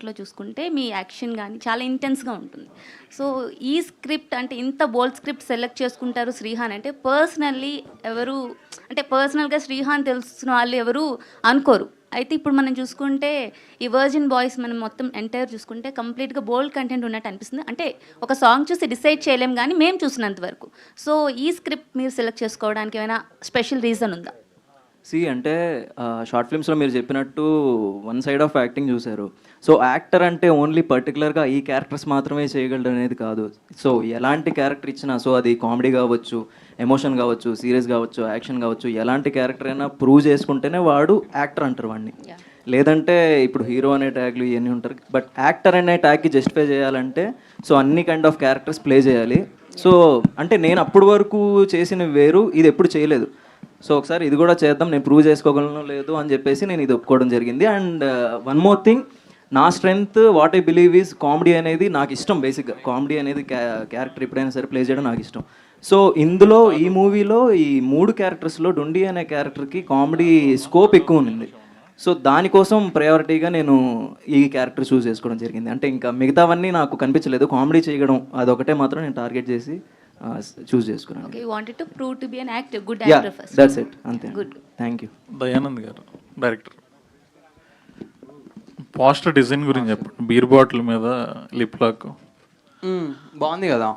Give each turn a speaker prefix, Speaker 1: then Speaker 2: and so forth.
Speaker 1: లో చూసుకుంటే మీ యాక్షన్ కానీ చాలా ఇంటెన్స్గా ఉంటుంది. సో ఈ స్క్రిప్ట్ అంటే ఇంత బోల్డ్ స్క్రిప్ట్ సెలెక్ట్ చేసుకుంటారు శ్రీహాన్ అంటే పర్సనల్లీ ఎవరు అంటే పర్సనల్గా శ్రీహాన్ తెలుస్తున్న వాళ్ళు ఎవరు అనుకోరు. అయితే ఇప్పుడు మనం చూసుకుంటే ఈ వర్జిన్ బాయ్స్ మనం మొత్తం ఎంటైర్ చూసుకుంటే కంప్లీట్గా బోల్డ్ కంటెంట్ ఉన్నట్టు అనిపిస్తుంది. అంటే ఒక సాంగ్ చూసి డిసైడ్ చేయలేం కానీ మేము చూసినంత వరకు. సో ఈ స్క్రిప్ట్ మీరు సెలెక్ట్ చేసుకోవడానికి ఏమైనా స్పెషల్ రీజన్ ఉందా?
Speaker 2: అంటే షార్ట్ ఫిల్మ్స్లో మీరు చెప్పినట్టు వన్ సైడ్ ఆఫ్ యాక్టింగ్ చూశారు. సో యాక్టర్ అంటే ఓన్లీ పర్టికులర్గా ఈ క్యారెక్టర్స్ మాత్రమే చేయగలడు అనేది కాదు. సో ఎలాంటి క్యారెక్టర్ ఇచ్చినా, సో అది కామెడీ కావచ్చు, ఎమోషన్ కావచ్చు, సీరియస్ కావచ్చు, యాక్షన్ కావచ్చు, ఎలాంటి క్యారెక్టర్ అయినా ప్రూవ్ చేసుకుంటేనే వాడు యాక్టర్ అంటారు వాడిని. లేదంటే ఇప్పుడు హీరో అనే ట్యాగ్లు ఇవన్నీ ఉంటారు, బట్ యాక్టర్ అనే ట్యాగ్కి జస్టిఫై చేయాలంటే సో అన్ని కైండ్ ఆఫ్ క్యారెక్టర్స్ ప్లే చేయాలి. సో అంటే నేను అప్పటి వరకు చేసిన వేరు, ఇది ఎప్పుడు చేయలేదు. సో ఒకసారి ఇది కూడా చేద్దాం, నేను ప్రూవ్ చేసుకోగలను లేదు అని చెప్పేసి నేను ఇది ఒప్పుకోవడం జరిగింది. అండ్ వన్ మోర్ థింగ్, నా strength what I believe is comedy అనేది నాకు ఇష్టం. బేసిక్గా కామెడీ అనేది క్యారెక్టర్ ఎప్పుడైనా సరే ప్లే చేయడం నాకు ఇష్టం. సో ఇందులో ఈ మూవీలో ఈ 3 క్యారెక్టర్స్లో డుండి అనే క్యారెక్టర్కి కామెడీ స్కోప్ ఎక్కువ ఉంది. సో దానికోసం ప్రయారిటీగా నేను ఈ క్యారెక్టర్ చూస్ చేసుకోవడం జరిగింది. అంటే ఇంకా మిగతావన్నీ నాకు కనిపించలేదు, కామెడీ చేయడం అదొకటే మాత్రం నేను టార్గెట్ చేసి చూస్ చేసుకున్నాను.
Speaker 1: Okay, you wanted to prove to be an actor, good actor first.
Speaker 2: That's it. అంతే.
Speaker 1: Good.
Speaker 2: Thank you.
Speaker 3: దయానంద్ గారు డైరెక్టర్, పోస్టర్ డిజైన్ గురించి చెప్పండి. బీర్ బాటిల్ మీద లిప్ లాక్
Speaker 4: బాగుంది కదా.